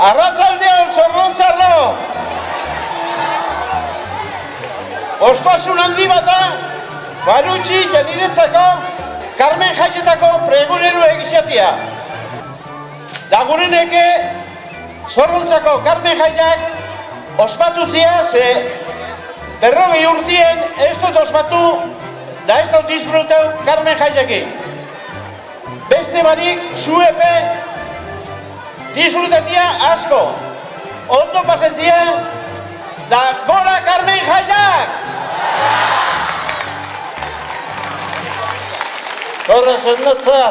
Arratsaldeon Zorrontzarlo! Ospasun handi bat da, Farutxi Janiretzako, Carmen Jaietako pregoneru egizatia. Da gureneke, Zorrontzako Carmen Jaiak ospatu zia, ze 40 urtien ez dut ospatu, da ez dut disfruteu Carmen Jaiaki. Beste barik, zuepe, disfrutatia asko, ondo pasetzia, da gora Carmen Jaiak! Gora Zornotza!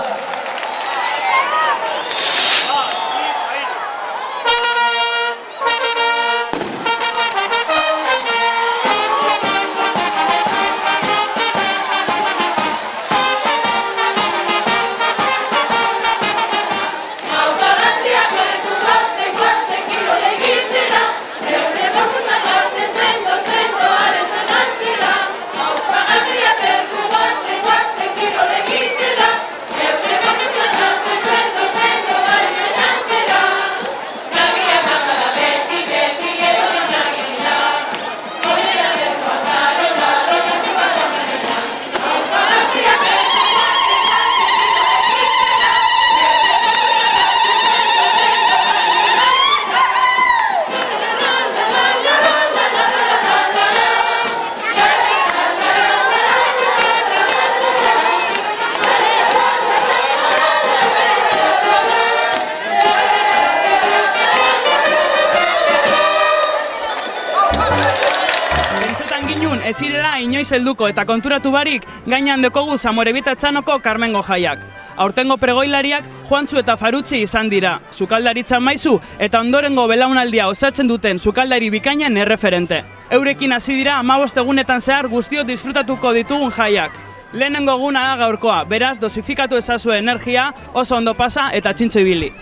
Ez zirela inoiz helduko eta konturatu barik gainean dekogu Zamorebita Txanoko Carmengo Jaiak. Aurtengo pregoilariak Juantxu eta Farutxi izan dira, sukaldaritza maizu eta ondorengo belaunaldia osatzen duten sukaldari bikainen erreferente. Eurekin hasi dira 15 egunetan zehar guztiok disfrutatuko ditugun jaiak. Lehenengo eguna da gaurkoa, beraz dosifikatu ezazue energia, oso ondo pasa eta txintxo ibili.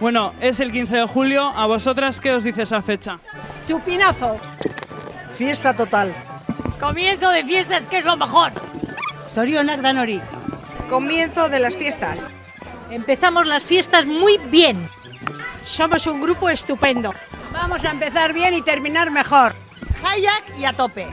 Bueno, es el 15 de julio, ¿a vosotras qué os dice esa fecha? Chupinazo. Fiesta total. Comienzo de fiestas, que es lo mejor. Zorionak danori. Comienzo de las fiestas. Empezamos las fiestas muy bien. Somos un grupo estupendo. Vamos a empezar bien y terminar mejor. Jaiak y a tope.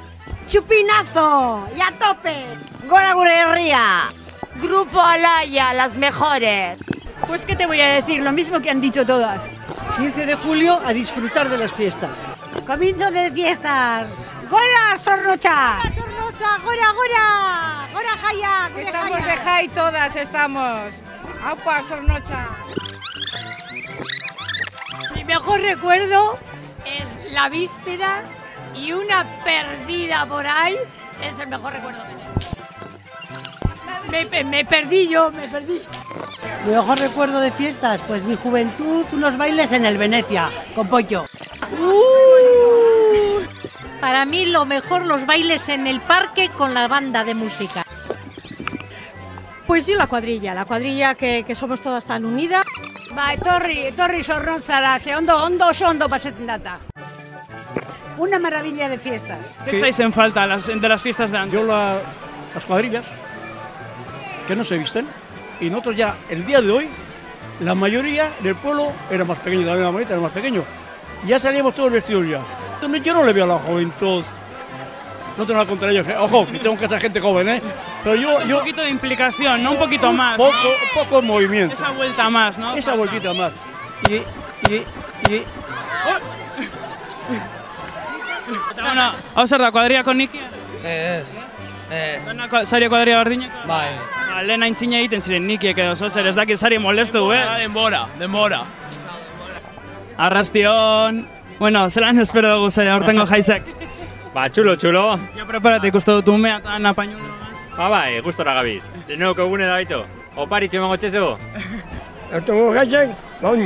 Chupinazo y a tope. Gora gure herria. Grupo Alaya, las mejores. Pues qué te voy a decir, lo mismo que han dicho todas. 15 de julio a disfrutar de las fiestas. Comienzo de fiestas. ¡Gora, Zornotza! ¡Gora, Zornotza! ¡Gora, gora! ¡Gora, Jaiak! Estamos de jai todas, estamos. ¡Aupa, Zornotza! Mi mejor recuerdo es la víspera y una perdida por ahí. Es el mejor recuerdo que tengo. Me perdí yo. Mi mejor recuerdo de fiestas, pues mi juventud, unos bailes en el Venecia, con pollo. Para mí lo mejor los bailes en el parque con la banda de música. Pues yo la cuadrilla que somos todas tan unidas. Va, etorri Zorrontzara, ze ondo pasetzen data. Una maravilla de fiestas. ¿Qué echáis en falta de las fiestas de antes? Yo las cuadrillas, que no se visten, y nosotros ya, el día de hoy, la mayoría del pueblo era más pequeño, también la mayoría era más pequeño. Ya salíamos todos vestidos ya. Yo no le veo a la juventud, no tengo nada contra ellos, ojo, que tengo que ser gente joven, pero yo... Un poquito de implicación, ¿no? Un poquito más. Poco movimiento. Esa vuelta más, ¿no? Esa vueltita más. Bueno, hau zer da, kuadrilla con Niki? Ez. Sari kuadrilla berdineko? Bai. Lehen aintzina egiten ziren Nikiek edo zozer, ez dakit sari molestu, Denbora. Arrastion. Bueno, zelan espero dugu zaila aurtengo jaizak. Ba, txulo. Jo preparate ikustu dut umea eta napainulu. Ba, bai, gustora gabiz. Denok egune da baito. Oparitxo emango txezo. Ertugu gaitzek,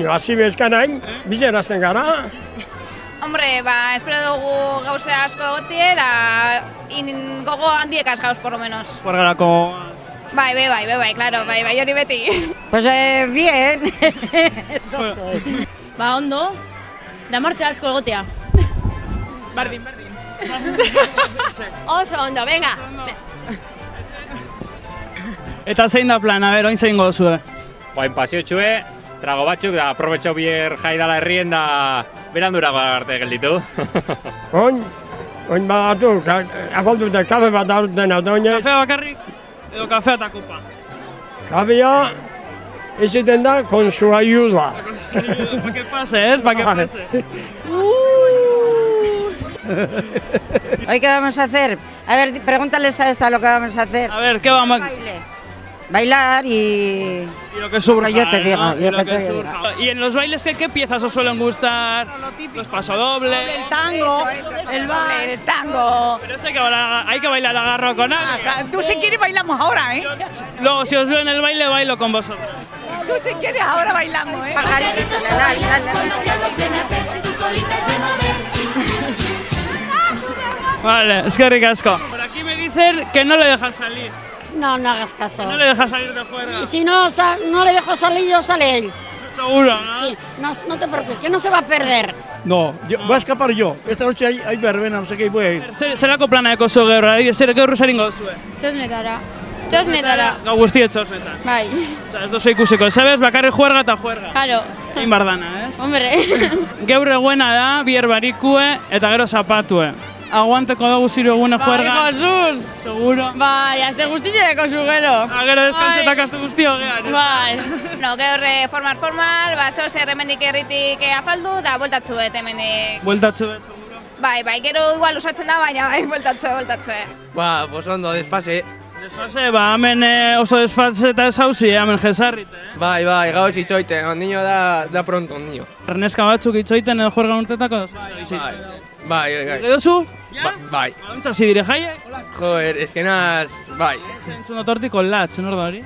hasi bezkan hain, bizen azten gara. Hombre, espero dugu gauze asko egotie, da gogo handiekaz gauz, por lo menos. Juergarako... Bai, claro, bai, hori beti. Pues bien. Ondo, da martxa asko egotea. Bardin. Oso ondo, venga. Eta zein da plan, oin zein gozue? Oain pasio txue, trago batzuk, da aprobetxo bier jaidala herrien da berandurago arte gelditu. Oin bagatu, afaltu eta kafe bat dauten autoine. Kafe bakarrik? Edo kafea eta kupa? Kafea, iziten da, con su ayuda. Pa que pase, ¿es? Pa que pase. ¿Hoy qué vamos a hacer? A ver, pregúntales a esta lo que vamos a hacer. A ver, ¿qué vamos a...? Bailar y lo que surja, yo te digo, ¿no? yo te digo. ¿Y en los bailes qué piezas os suelen gustar? Los pasodobles. El tango, el tango. Pero sé que ahora hay que bailar agarro con algo. Tú si quieres bailamos ahora, ¿eh? Luego, si os veo en el baile, bailo con vosotros. Tú si quieres ahora bailamos, ¿eh? Vale, es que ricasco. Por aquí me dicen que no le dejan salir. No hagas caso. Que no le dejas salir de fuera. Y si no le dejo salir yo, sale él. Seguro, ¿no? Sí, no te preocupes, que no se va a perder. No, voy a escapar yo. Esta noche hay verbena, no sé qué, voy a ir. Zerako planeko zu gerra, gaur zaringo zuen? Txosnetara. Gau guztia txosnetan. Bai. Osa, ez dozu ikusiko, sabes, bakarri juerga eta juerga. Claro. Egin bardana, Hombre. Gaur eguena da, bier barikue eta gero zapatue. Aguanteko dugu ziru egune juerga. Bai, Josuz! Seguro? Bai, azte guztizeko zu gero. Gero deskantzetak azte guztio gehan. Bai. Gaur formal, zoze hemendik erritik afaldu, da bueltatzuet hemendik. Bueltatzuet, seguro? Bai, gero igual usatzen da, baina bueltatzu. Pues ondo, desfase. Desfase, hemen oso desfase eta zauzi, hemen jesarrit, Bai, gauz itxoiten, ondino da pronto, ondino. Erneska batzuk itxoiten edo juerga urtetako? Bai. Edo zu? Bai. Ontsa zidire jaiek? Joder, eskenaz, bai. Zentzun otortiko latz, nor da hori?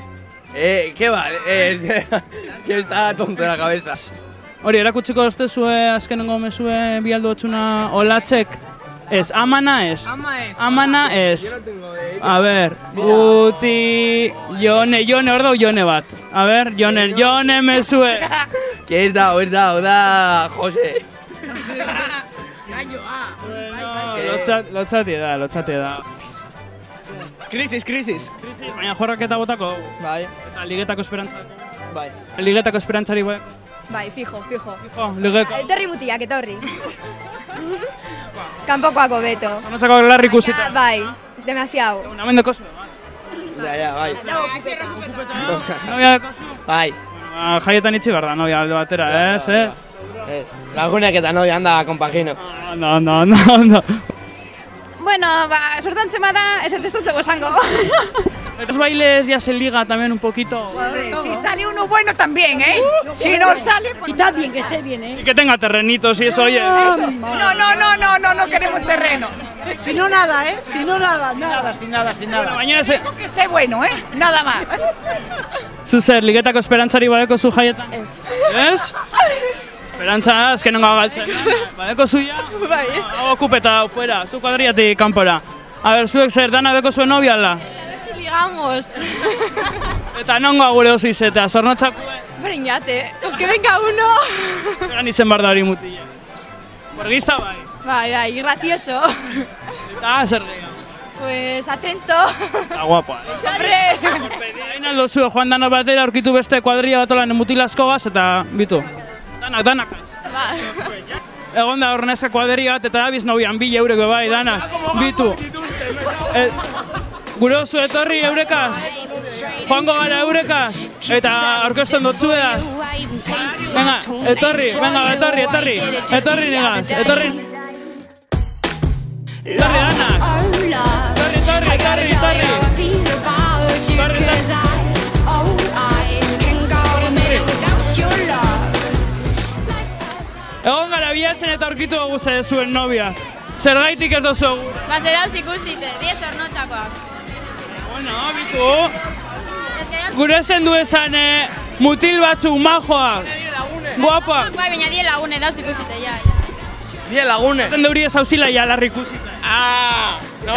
¿Qué va? Que está tonto de la cabeza. Hori, erakutsiko ostezue azkenengo mesue bialdu otxuna olatzek? Ez, amana ez. Amana ez. A ver, guti... Jone, hor dau jone bat. A ver, jone mesue. Que ez da, Jose. Lotzati da. Krisis. Baina jorraketa botako dugu. Bai. Eta ligetako esperantzari. Bai. Ligetako esperantzari bai. Bai, fijo. Ligeko. Etorri mutiak, etorri. Kanpokoako beto. Zanotzako larri ikusita. Bai, demasiado. Namen deko zu. Ja, bai. Novia deko zu? Bai. Jaietan itxi behar da, novia alde batera, ez? Ez. Lagunek eta novia handa kompagino. No. Bueno, sortantzen bada, ez dutzuko esango. Los bailes ya se liga también un poquito. Si sale uno bueno también, ¿eh? Si no sale... Si está bien, que esté bien, ¿eh? Y que tenga terrenitos y eso, oye. No queremos terreno. Si no nada, ¿eh? Sin nada. Bueno, mañana se... Que esté bueno, ¿eh? Nada más. Zuzer, ligetako esperantzari badeko zu jaietan? Ez? Esperantza, azkenengo galtzen. Badeko zuia? Bai. Hago kupeta fuera, zu kuadriatik kanpora. A ver, zuek zer, dana deko zuen novia ala? Ligamos. Eta nongo agure oso izetea, zornotzakue? Breñate, que venga uno. Zeran izen bar da hori mutile. Borgista bai? Bai, gracioso. Eta zer gehiago? Pues atento. Eta guapoa. Hombre. Hain aldo zue, joan dana batera aurkitu beste kuadria bat olan mutilazko gaz eta bitu. Danak. Ba. Egon da horneska kuadria bat eta abiz nobian bile eureko bai, danak. Bitu. Gure oso etorri eurekaz. Joango gara eurekaz. Eta aurkezten dutzuedaz. Venga, etorri. Etorri negaz. Etorri danak. Etorri. Egon gara bilatzen eta aurkitu dugu zuen novia. Zergaitik ez dozu egur? Zer dauz ikusite, 10 hornotxakoak. Bueno, bitu. Gure zendu esan mutil batzuk, majoak, guapak. Bai, baina 10 lagune dauz ikusite, ja. 10 lagune. Zaten deuri zauzila ja larri ikusite.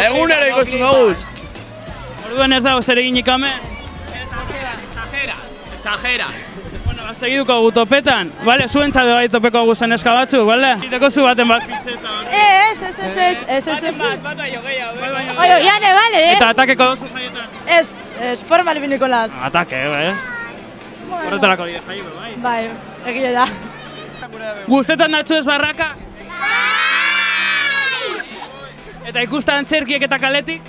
Egunero ikusten goguz. Orduan ez dago zer eginik hemen. Exagera. Bueno, segiduko gu topetan. Vale, zuentzat bai topeko gu neska batzuk, vale? Iteko zu baten bat pitxeta. Ez. Bata jo gehiago, Oi, Oriane, bale, Eta atakeko dozu jaietan. Ez, formal biniko laz. Atake, ez? Horretarako bide jaio, bai. Bai, egile da. Guztetan datzu ez barraka? Eta ikustan txerkiek eta kaletik?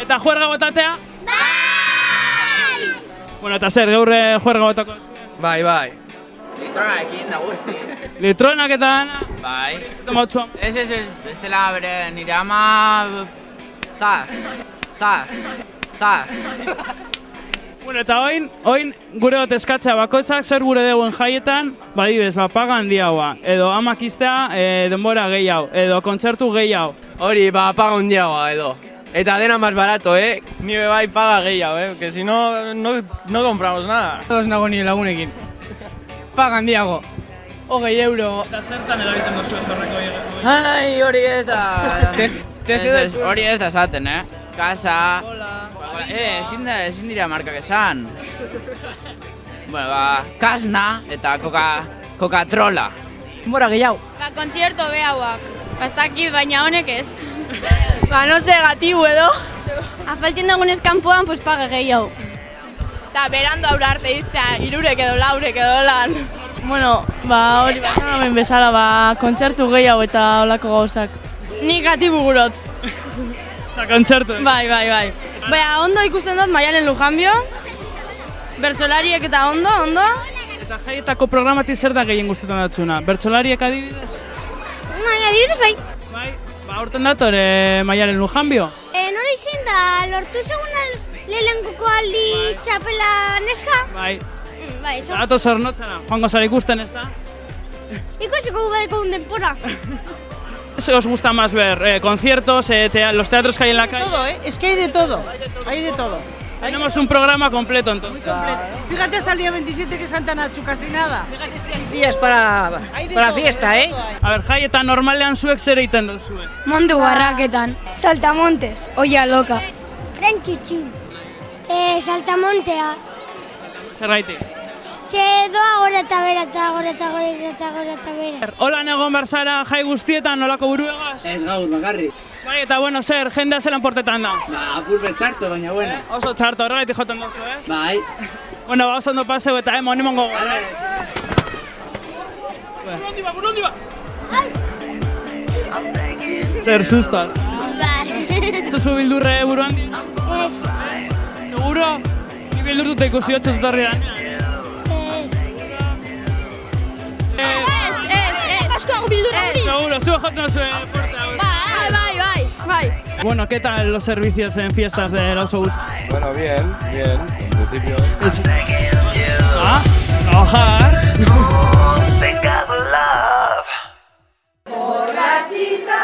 Eta juerga botatea? Bueno, eta zer, gaur juerga botako? Bai. Litrona ekin da guzti. Litronak eta dana? Bai. Tomatzuan? Ez, bestela bere nire ama... Zaz. Bueno, eta oin gure dut eskatzea bakoitzak zer gure deuen jaietan, badibez, paga handiagoa, edo amak iztea denbora gehiago, edo kontzertu gehiago. Hori, paga handiagoa edo. Eta dena más barato, Ni bai paga gehiago, que si no compramos nada. Todos nago nire lagunekin. Paga handiago. 20 euro. Eta zertan erabiten duzu ez horreko egin? Ai, hori ez da... Hori ez da esaten, Kasa... ezin dira markak esan. Bueno, kasna eta kokatrola. Mora gehiago. Kontzierto behauak. Bastakit, baina honek ez. No sé, gatibu edo. Afaltzen dagunez kanpoan, pues paga gehiago. Eta berando aurra arte iztea, 3 edo 4 edo lan. Bueno, hori hemen bezala, kontzertu gehiago eta olako gauzak. Nik gatibu gurot. Eta kontzertu? Bai. Baina, ondo ikusten dut Maialen Lujanbio, bertsolariek eta ondo. Eta jaietako programatik zer da gehien guztetan datzuna? Bertsolariek adibidez? Adibidez bai. Bai, aurten dator Maialen Lujanbio? Nora izin da, lortu segun lehenkoko aldiz txapela neska? Bai. Bai, eso. Dato zornotzena, joango zara ikusten ez da? Ikusiko gubeko un denpora. ¿Os gusta más ver conciertos, los teatros que hay en la calle? Todo, Es que hay de todo. Hay de todo. Tenemos un programa completo entonces. Fíjate hasta el día 27 que es Santa Nacho, casi nada. Fíjate si hay días para fiesta, A ver, jaietan normalean zuek zer egiten duzue? Monte Guarraketan. Saltamontes. Olla loca. Trenchichi. Saltamontea. Zer gaitik? Se doa gora eta bera. Hola egon berzara jai guztietan nolako buruegaz? Ez gaur, bakarrik. Bai, eta bueno, zer, jendea zelan portetan da? Apur betxarto, baina bueno. Oso txarto, horregaitik joten duzu, Bai. Bueno, oso ondo paseu eta moni mongo. Burundi ba! Zer sustoaz? Bai. Zuzu bildurre buruandi? Ez. Seguro? Ni bildur dute ikusi 8 tutarri da. Asko bildurra hori. Seguro, zue joten zuen porte hau. Bai. Bueno, ¿qué tal los servicios en fiestas del autobús? Bueno, bien, en principio. Trabajar. Borrachita.